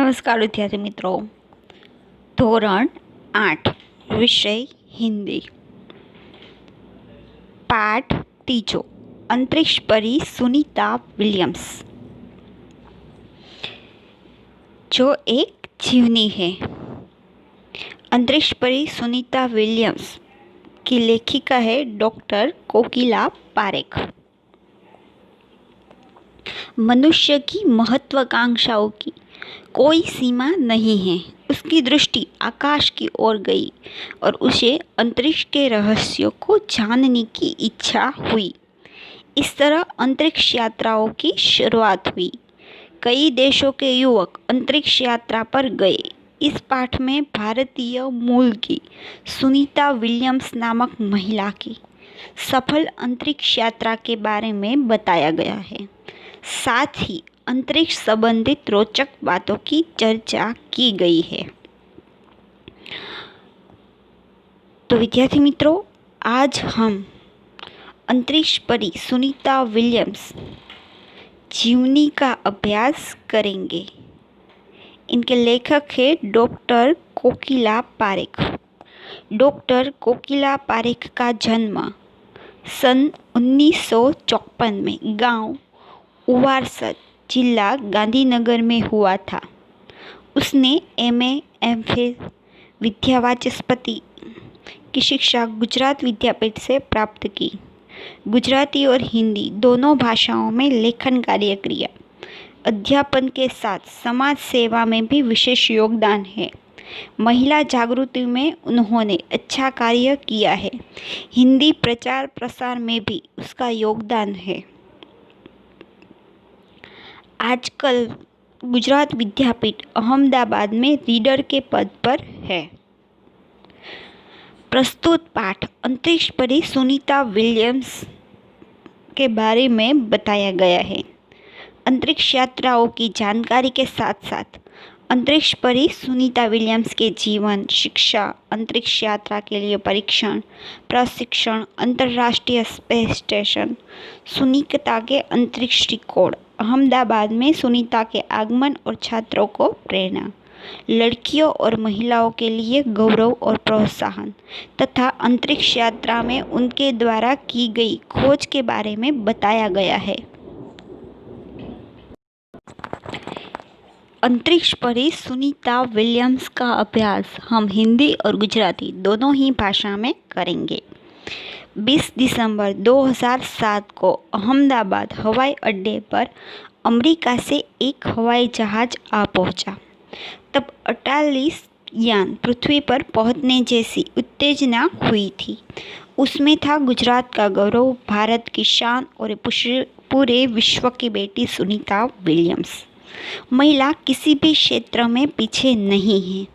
નમસ્કાર વિદ્યાર્થી મિત્રો, ધોરણ 8 વિષય હિન્દી, પાઠ तीजो, अंतरिक्ष परी सुनीता विलियम्स। जो एक जीवनी है। अंतरिक्ष परी सुनीता विलियम्स की लेखिका है डॉक्टर कोकिला पारेख। मनुष्य की महत्वाकांक्षाओं की कोई सीमा नहीं है। उसकी दृष्टि आकाश की ओर गई और उसे अंतरिक्ष के रहस्यों को जानने की इच्छा हुई। इस तरह अंतरिक्ष यात्राओं की शुरुआत हुई। कई देशों के युवक अंतरिक्ष यात्रा पर गए। इस पाठ में भारतीय मूल की सुनीता विलियम्स नामक महिला की सफल अंतरिक्ष यात्रा के बारे में बताया गया है। साथ ही अंतरिक्ष संबंधित रोचक बातों की चर्चा की गई है। तो विद्यार्थी मित्रों, आज हम अंतरिक्ष परी सुनीता विलियम्स जीवनी का अभ्यास करेंगे। इनके लेखक है डॉक्टर कोकिला पारेख। डॉक्टर कोकिला पारेख का जन्म सन 1954 में गांव उवारसद, जिला गांधीनगर में हुआ था। उसने MA MPhil विद्यावाचस्पति की शिक्षा गुजरात विद्यापीठ से प्राप्त की। गुजराती और हिंदी दोनों भाषाओं में लेखन कार्य किया। अध्यापन के साथ समाज सेवा में भी विशेष योगदान है। महिला जागृति में उन्होंने अच्छा कार्य किया है। हिंदी प्रचार प्रसार में भी उसका योगदान है। आजकल गुजरात विद्यापीठ अहमदाबाद में रीडर के पद पर है। प्रस्तुत पाठ अंतरिक्ष परी सुनीता विलियम्स के बारे में बताया गया है। अंतरिक्ष यात्राओं की जानकारी के साथ साथ अंतरिक्ष परी सुनीता विलियम्स के जीवन, शिक्षा, अंतरिक्ष यात्रा के लिए परीक्षण, प्रशिक्षण, अंतर्राष्ट्रीय स्पेस स्टेशन, सुनीता के अंतरिक्ष रिकॉर्ड, अहमदाबाद में सुनीता के आगमन और छात्रों को प्रेरणा, लड़कियों और महिलाओं के लिए गौरव और प्रोत्साहन तथा अंतरिक्ष यात्रा में उनके द्वारा की गई खोज के बारे में बताया गया है। अंतरिक्ष परी सुनीता विलियम्स का अभ्यास हम हिंदी और गुजराती दोनों ही भाषा में करेंगे। 20 दिसंबर 2007 को अहमदाबाद हवाई अड्डे पर अमेरिका से एक हवाई जहाज आ पहुंचा। तब 48 यान पृथ्वी पर पहुंचने जैसी उत्तेजना हुई थी। उसमें था गुजरात का गौरव, भारत की शान और पूरे विश्व की बेटी सुनीता विलियम्स। महिला किसी भी क्षेत्र में पीछे नहीं है।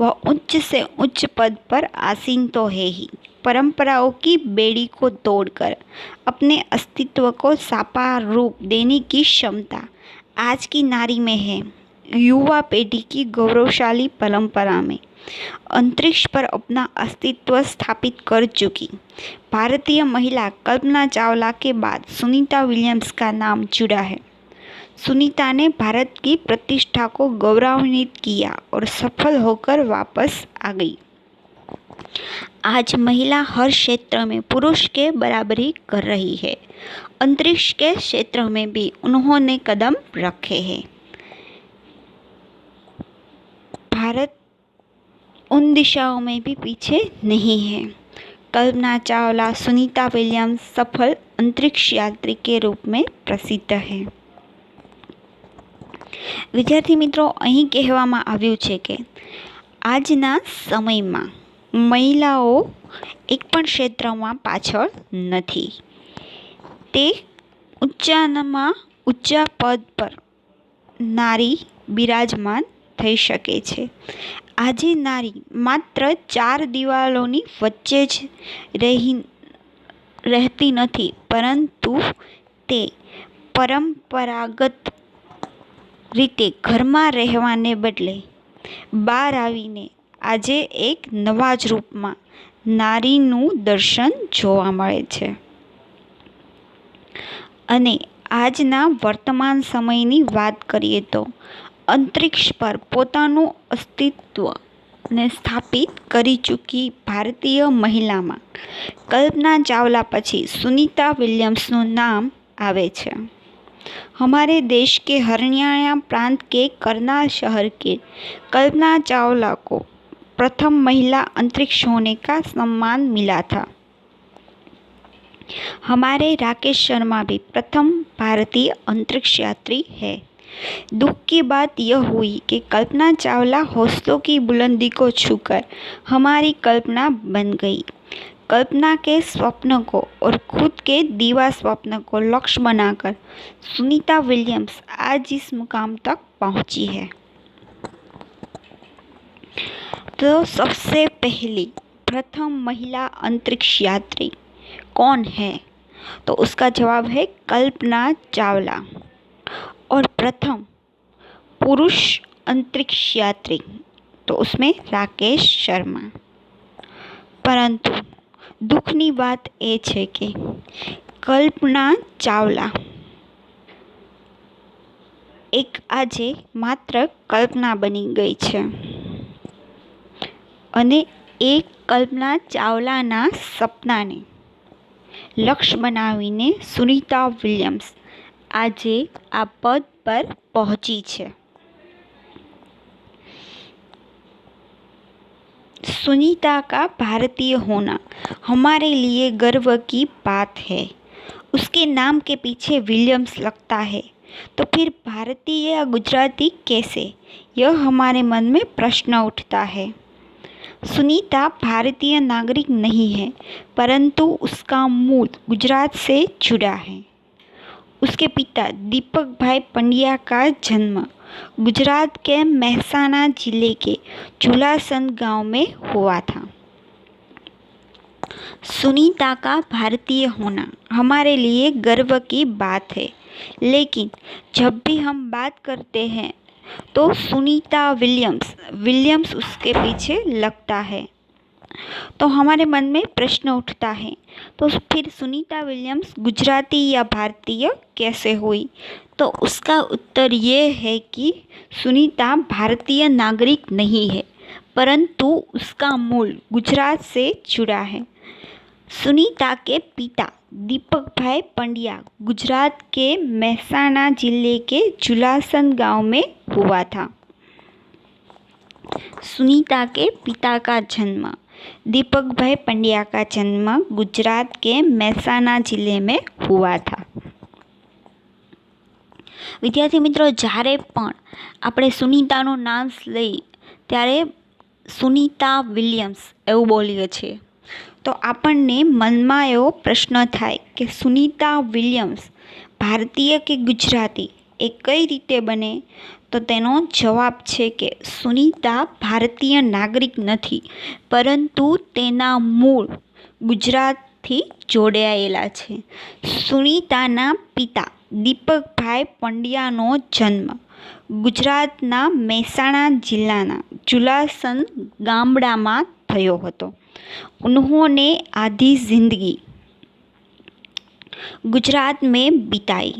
वह उच्च से उच्च पद पर आसीन तो है ही, परंपराओं की बेड़ी को तोड़कर अपने अस्तित्व को साकार रूप देने की क्षमता आज की नारी में है। युवा पीढ़ी की गौरवशाली परंपरा में अंतरिक्ष पर अपना अस्तित्व स्थापित कर चुकी भारतीय महिला कल्पना चावला के बाद सुनीता विलियम्स का नाम जुड़ा है। सुनीता ने भारत की प्रतिष्ठा को गौरवान्वित किया और सफल होकर वापस आ गई। आज महिला हर क्षेत्र में पुरुष के बराबरी कर रही है। अंतरिक्ष के क्षेत्र में भी उन्होंने कदम रखे हैं। भारत उन दिशाओं में भी पीछे नहीं है। कल्पना चावला, सुनीता विलियम्स सफल अंतरिक्ष यात्री के रूप में प्रसिद्ध है। विद्यार्थी मित्रों, અહીં કહેવામાં આવ્યું છે કે આજના સમયમાં મહિલાઓ એક પણ ક્ષેત્રમાં પાછળ નથી। તે ઊંચા પદ પર નારી બિરાજમાન થઈ શકે છે। આજે નારી માત્ર 4 દિવાલોની વચ્ચે જ રહેતી નથી, પરંતુ તે પરંપરાગત રીતે ઘરમાં રહેવાને બદલે બહાર આવીને આજે એક નવા જ રૂપમાં નારીનું દર્શન જોવા મળે છે। અને આજના વર્તમાન સમયની વાત કરીએ તો अंतरिक्ष पर પોતાનું અસ્તિત્વને સ્થાપિત કરી ચૂકી ભારતીય મહિલામાં કલ્પના ચાવલા પછી સુनीता विलियम्सનું नाम आवे છે। हमारे देश के हरियाणा प्रांत के करनाल शहर के कल्पना चावला को प्रथम महिला अंतरिक्ष होने का सम्मान मिला था। हमारे राकेश शर्मा भी प्रथम भारतीय अंतरिक्ष यात्री है। दुख की बात यह हुई कि कल्पना चावला हौसलों की बुलंदी को छूकर हमारी कल्पना बन गई। कल्पना के स्वप्न को और खुद के दीवा स्वप्न को लक्ष्य बनाकर सुनीता विलियम्स आज इस मुकाम तक पहुंची है। तो सबसे पहली प्रथम महिला अंतरिक्ष यात्री कौन है? तो उसका जवाब है कल्पना चावला। और प्रथम पुरुष अंतरिक्ष यात्री तो उसमें राकेश शर्मा। परंतु दुखनी बात ए छे कि कल्पना चावला एक आजे मात्र कल्पना बनी गई छे अने एक कल्पना चावलाना सपनाने लक्ष्य बनावीने सुनीता विलियम्स आजे आ पद पर पहुंची छे। सुनीता का भारतीय होना हमारे लिए गर्व की बात है। उसके नाम के पीछे विलियम्स लगता है तो फिर भारतीय या गुजराती कैसे? यह हमारे मन में प्रश्न उठता है। सुनीता भारतीय नागरिक नहीं है, परंतु उसका मूल गुजरात से जुड़ा है। उसके पिता दीपक भाई पंड्या का जन्म गुजरात के मेहसाणा जिले के झुलासन गांव में हुआ था। सुनीता का भारतीय होना हमारे लिए गर्व की बात है, लेकिन जब भी हम बात करते हैं तो सुनीता विलियम्स उसके पीछे लगता है। तो हमारे मन में प्रश्न उठता है, तो फिर सुनीता विलियम्स गुजराती या भारतीय कैसे हुई? तो उसका उत्तर ये है कि सुनीता भारतीय नागरिक नहीं है, परंतु उसका मूल गुजरात से जुड़ा है। सुनीता के पिता दीपक भाई पंड्या गुजरात के मेहसाणा जिले के झुलासन गांव में हुआ था। सुनीता के पिता का जन्म दीपक भाई पंड्या का जन्म गुजरात के मेहसाणा जिले में हुआ था। विद्यार्थी मित्रों, જ્યારે પણ આપણે સુનીતાનું નામ લઈ ત્યારે સુનીતા વિલિયમ્સ એવું બોલીએ છીએ તો આપણને મનમાં એવો પ્રશ્ન થાય કે સુનીતા વિલિયમ્સ ભારતીય કે ગુજરાતી એ કઈ રીતે બને? તો તેનો જવાબ છે કે સુનીતા ભારતીય નાગરિક નથી, પરંતુ તેના મૂળ ગુજરાતથી જોડાયેલા છે। સુનીતાના પિતા દીપકભાઈ પંડ્યાનો જન્મ ગુજરાતના મહેસાણા જિલ્લાના ઝુલાસન ગામડામાં થયો હતો। उन्होंने आधी जिंदगी गुजरात में बिताई।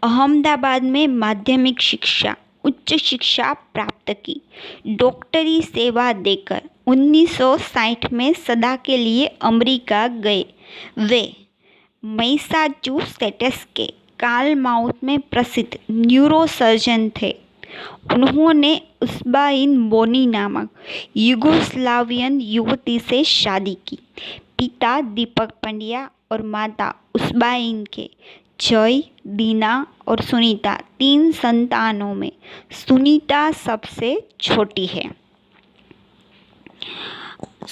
अहमदाबाद में माध्यमिक शिक्षा, उच्च शिक्षा प्राप्त की। डॉक्टरी सेवा देकर 1960 में सदा के लिए अमेरिका गए। वे मैसाचुसेट्स के कालमाउथ में प्रसिद्ध न्यूरोसर्जन थे। उन्होंने उसबाइन बोनी नामक युगोस्लावियन युवती से शादी की। पिता दीपक पंड्या और माता उसबाइन के जय, दीना और सुनीता 3 संतानों में सुनीता सबसे छोटी है।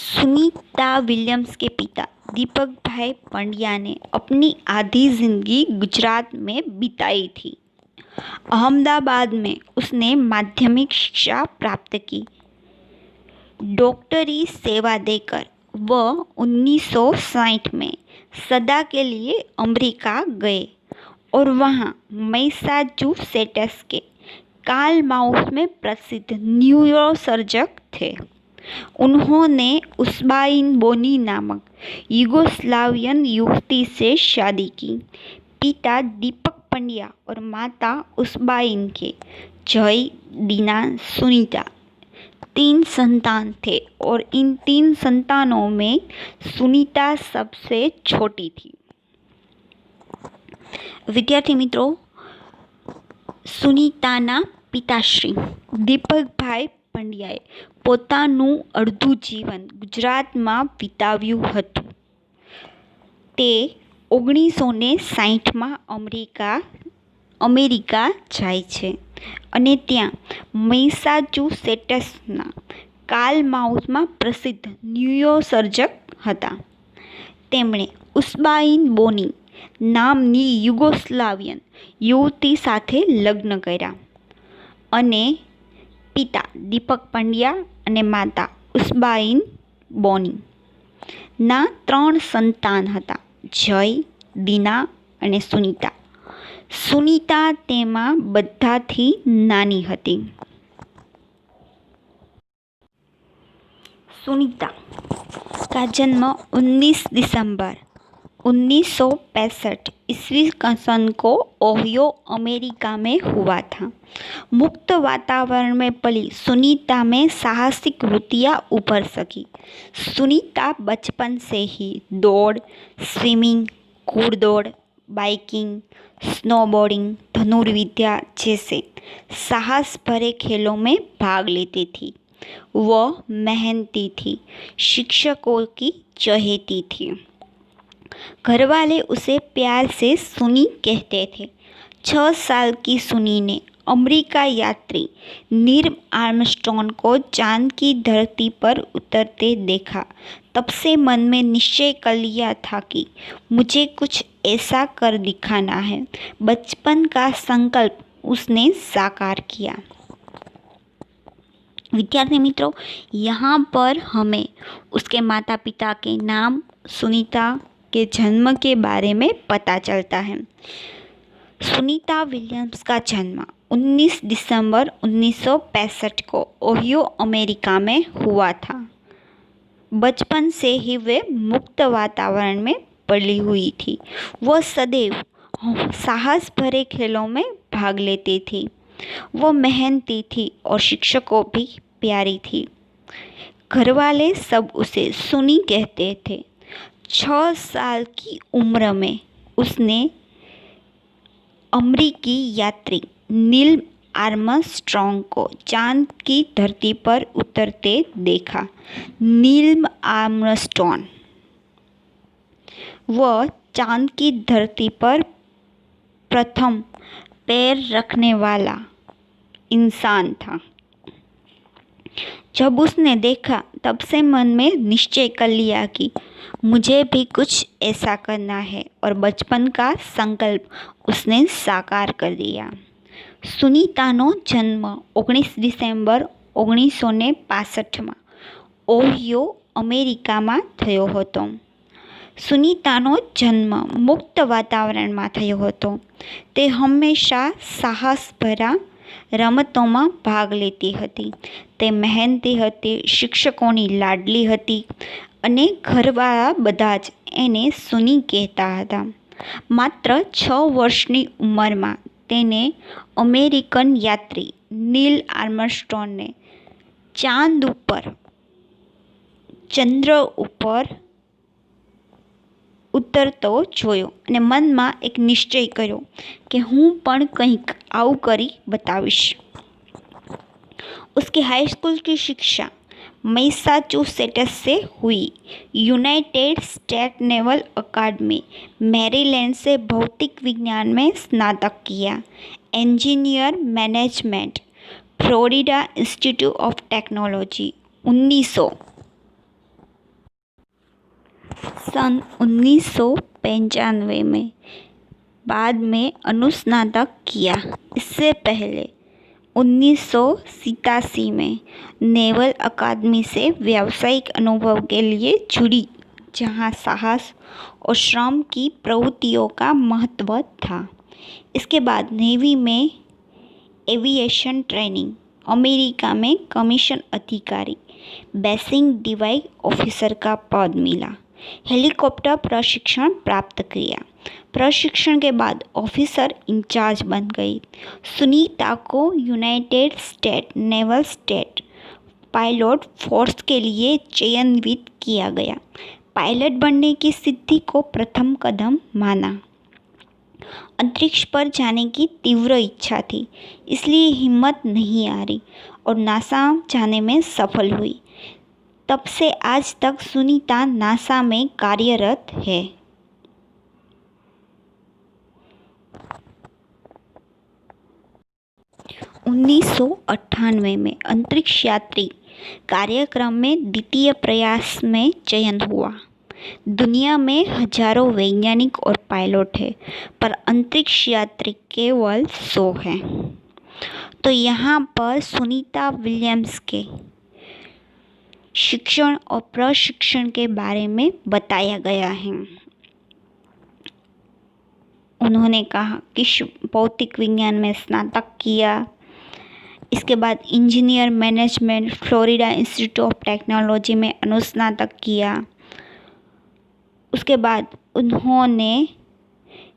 सुनीता विलियम्स के पिता दीपक भाई पंड्या ने अपनी आधी जिंदगी गुजरात में बिताई थी। अहमदाबाद में उसने माध्यमिक शिक्षा प्राप्त की। डॉक्टरी सेवा देकर वह 1960 में सदा के लिए अमेरिका गए और वहाँ मैसाचुसेट्स के कालमाउथ में प्रसिद्ध न्यूरोसर्जन थे। उन्होंने उसबाइन बोनी नामक युगोस्लावियन युवती से शादी की। पिता दीपक पंड्या और माता उस्बाइन के जय, दीना, सुनीता 3 संतान थे और इन 3 संतानों में सुनीता सबसे छोटी थी। विद्यार्थी मित्रों, सुनीताना पिताश्री દીપકભાઈ પંડ્યાએ પોતાનું અડધું જીવન ગુજરાતમાં વિતાવ્યું હતું। તે 1960માં અમેરિકા જાય છે અને ત્યાં મેસાચ્યુસેટ્સના કાર્લમાઉથમાં પ્રસિદ્ધ ન્યુરોસર્જન હતા। તેમણે ઉસ્બાઇન બોની નામની યુગોસ્લાવિયન યુવતી સાથે લગ્ન કર્યા અને પિતા દીપક પંડ્યા અને માતા ઉસ્બાઇન બોની ના 3 સંતાન હતા, જય, દીના અને સુનીતા। સુનીતા તેમાં બધાથી નાની હતી। सुनीता का जन्म 19 दिसंबर 1965 ईस्वी सन को ओहियो, अमेरिका में हुआ था। मुक्त वातावरण में पली सुनीता में साहसिक वृत्तियाँ उभर सकी। सुनीता बचपन से ही दौड़, स्विमिंग, घुड़दौड़, बाइकिंग, स्नोबोर्डिंग, धनुर्विद्या जैसे साहस भरे खेलों में भाग लेती थी। वह मेहनती थी, शिक्षकों की चहेती थी। घरवाले उसे प्यार से सुनी कहते थे। 6 साल की सुनी ने अमेरिका यात्री नील आर्मस्ट्रॉन्ग को चांद की धरती पर उतरते देखा। तब से मन में निश्चय कर लिया था कि मुझे कुछ ऐसा कर दिखाना है। बचपन का संकल्प उसने साकार किया। विद्यार्थी मित्रों, यहाँ पर हमें उसके माता पिता के नाम, सुनीता के जन्म के बारे में पता चलता है। सुनीता विलियम्स का जन्म 19 दिसंबर 1965 को ओहियो, अमेरिका में हुआ था। बचपन से ही वे मुक्त वातावरण में पली हुई थी। वह सदैव साहस भरे खेलों में भाग लेती थी। वो मेहनती थी और शिक्षकों भी प्यारी थी। घरवाले सब उसे सुनी कहते थे। 6 साल की उम्र में उसने अमेरिकी यात्री नील आर्मस्ट्रॉन्ग को चांद की धरती पर उतरते देखा। नील आर्मस्ट्रॉन्ग वह चांद की धरती पर प्रथम पैर रखने वाला इंसान था। जब उसने देखा तब से मन में निश्चय कर लिया कि मुझे भी कुछ ऐसा करना है और बचपन का संकल्प उसने साकार कर दिया। सुनीतानो जन्म 19 डिसेम्बर 1965 में ओहियो, अमेरिका में थयो हतो। सुनीतानो जन्म मुक्त वातावरण में थयो हतो। ते हमेशा साहस भरा रमतों भाग लेती हती। ते मेहनती हती, शिक्षकोनी लाडली हती अने घरवाळा बधा ज एने सुनी कहेता हता। मात्र 6 वर्षनी उंमरमां तेने अमेरिकन यात्री नील आर्मस्ट्रॉन्गने चांद उपर, चंद्र उपर उतरतो जोयो अने मनमा एक निश्चय कर्यो कि हूँ पण कंईक आवुं करी बतावीश। उसकी हाई स्कूल की शिक्षा मैसाचुसेट्स से हुई। यूनाइटेड स्टेट नेवल अकादमी, मैरीलैंड से भौतिक विज्ञान में स्नातक किया। Engineer management, Florida institute of technology 1995 में, बाद में अनुस्नातक किया। इससे पहले 1987 में नेवल अकादमी से व्यावसायिक अनुभव के लिए जुड़ी, जहां साहस और श्रम की प्रवृत्तियों का महत्व था। इसके बाद नेवी में एविएशन ट्रेनिंग, अमेरिका में कमीशन अधिकारी, बेसिक डिवाइस ऑफिसर का पद मिला। हेलीकॉप्टर प्रशिक्षण प्राप्त किया। प्रशिक्षण के बाद ऑफिसर इंचार्ज बन गई। सुनीता को United state naval state pilot force के लिए चयनित किया गया। पायलट बनने की सिद्धि को प्रथम कदम माना। अंतरिक्ष पर जाने की तीव्र इच्छा थी, इसलिए हिम्मत नहीं आ रही और नासा जाने में सफल हुई। तब से आज तक सुनीता नासा में कार्यरत है। 1998 में अंतरिक्ष यात्री कार्यक्रम में द्वितीय प्रयास में चयन हुआ। दुनिया में हजारों वैज्ञानिक और पायलट हैं, पर अंतरिक्ष यात्री केवल 100 हैं। तो यहाँ पर सुनीता विलियम्स के शिक्षण और प्रशिक्षण के बारे में बताया गया है। उन्होंने कहा कि भौतिक विज्ञान में स्नातक किया, इसके बाद engineer management Florida institute of technology में अनुस्नातक किया। उसके बाद उन्होंने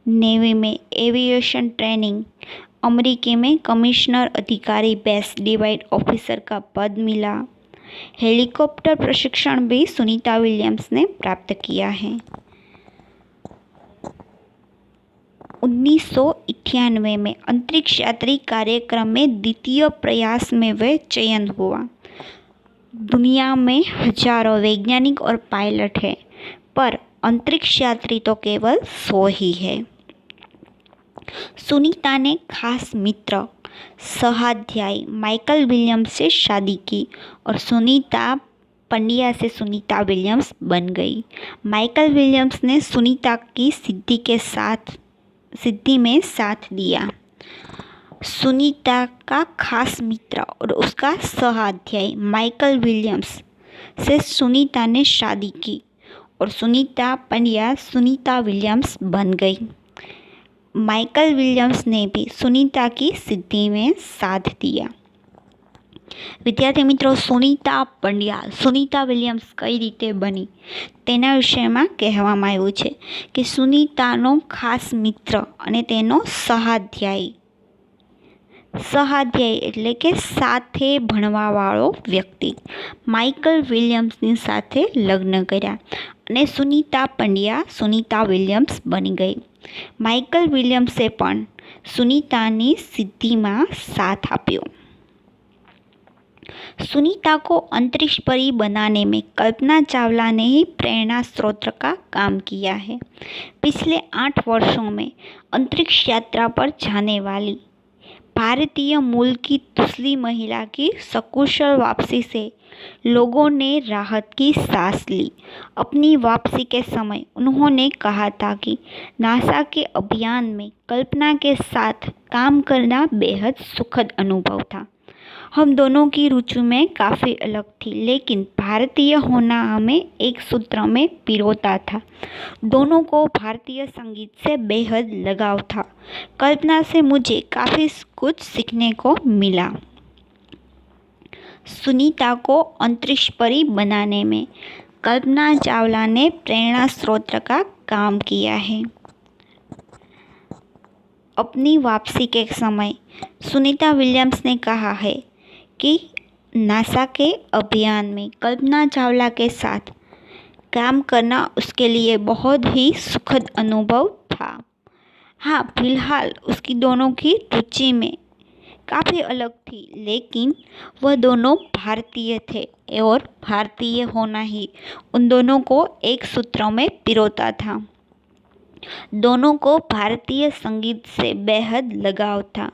नेवी में एविएशन ट्रेनिंग, अमेरिकी में कमिश्नर अधिकारी बेस डिवाइड ऑफिसर का पद मिला। हेलीकॉप्टर प्रशिक्षण भी सुनीता विलियम्स ने प्राप्त किया है। 1998 में अंतरिक्ष यात्री कार्यक्रम में द्वितीय प्रयास में वे चयन हुआ। दुनिया में हजारों वैज्ञानिक और पायलट हैं, पर अंतरिक्ष यात्री तो केवल 100 ही है। सुनीता ने खास मित्र सहाध्यायी माइकल विलियम्स से शादी की और सुनीता पंड्या से सुनीता विलियम्स बन गई। माइकल विलियम्स ने सुनीता की सिद्धि में साथ दिया। सुनीता का खास मित्र और उसका सहाध्यायी माइकल विलियम्स से सुनीता ने शादी की और सुनीता पंड्या सुनीता विलियम्स बन गई। माइकल विलियम्स ने भी सुनीता की सिद्धि में साथ दिया। विद्यार्थी मित्रों, सुनीता पंड्या सुनीता विलियम्स कई रीते बनी तेना विषयમાં કહેવામાં આવ્યું છે કે સુનીતાનો ખાસ મિત્ર અને તેનો સહાધ્યાયી એટલે કે સાથે ભણવાવાળો વ્યક્તિ માઇકલ વિલિયમ્સની સાથે લગ્ન કર્યા અને સુનીતા પંડ્યા સુનીતા વિલિયમ્સ બની ગઈ। માઇકલ વિલિયમ્સે પણ સુનીતાની સિદ્ધિમાં સાથ આપ્યો। सुनीता को अंतरिक्ष परी बनाने में कल्पना चावला ने ही प्रेरणा स्रोत का काम किया है। पिछले 8 वर्षों में अंतरिक्ष यात्रा पर जाने वाली भारतीय मूल की दूसरी महिला की सकुशल वापसी से लोगों ने राहत की सांस ली। अपनी वापसी के समय उन्होंने कहा था कि नासा के अभियान में कल्पना के साथ काम करना बेहद सुखद अनुभव था। हम दोनों की रुचि में काफ़ी अलग थी, लेकिन भारतीय होना हमें एक सूत्र में पिरोता था। दोनों को भारतीय संगीत से बेहद लगाव था। कल्पना से मुझे काफ़ी कुछ सीखने को मिला। सुनीता को अंतरिक्ष परी बनाने में कल्पना चावला ने प्रेरणा स्रोत का काम किया है। अपनी वापसी के समय सुनीता विलियम्स ने कहा है कि नासा के अभियान में कल्पना चावला के साथ काम करना उसके लिए बहुत ही सुखद अनुभव था। हाँ, फिलहाल उसकी दोनों की रुचि में काफ़ी अलग थी, लेकिन वह दोनों भारतीय थे और भारतीय होना ही उन दोनों को एक सूत्र में पिरोता था। दोनों को भारतीय संगीत से बेहद लगाव था।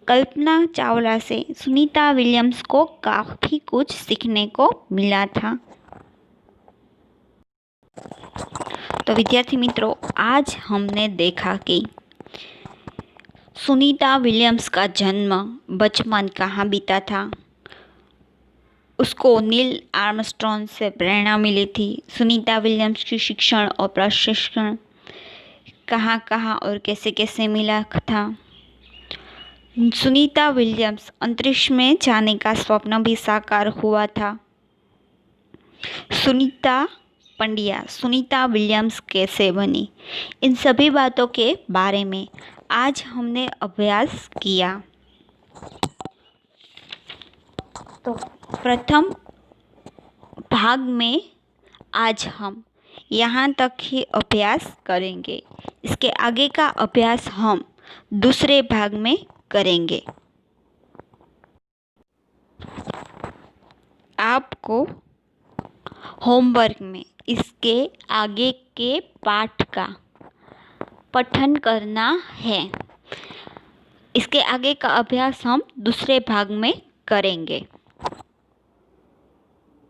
कल्पना चावला से सुनीता विलियम्स को काफ़ी कुछ सीखने को मिला था। तो विद्यार्थी मित्रों, आज हमने देखा कि सुनीता विलियम्स का जन्म बचपन कहाँ बीता था। उसको नील आर्मस्ट्रॉन्ग से प्रेरणा मिली थी। सुनीता विलियम्स की शिक्षण और प्रशिक्षण कहाँ कहाँ और कैसे कैसे मिला था। सुनीता विलियम्स अंतरिक्ष में जाने का स्वप्न भी साकार हुआ था। सुनीता पंड्या सुनीता विलियम्स कैसे बनी, इन सभी बातों के बारे में आज हमने अभ्यास किया। तो प्रथम भाग में आज हम यहाँ तक ही अभ्यास करेंगे। इसके आगे का अभ्यास हम दूसरे भाग में करेंगे। आपको होमवर्क में इसके आगे के पाठ का पठन करना है। इसके आगे का अभ्यास हम दूसरे भाग में करेंगे।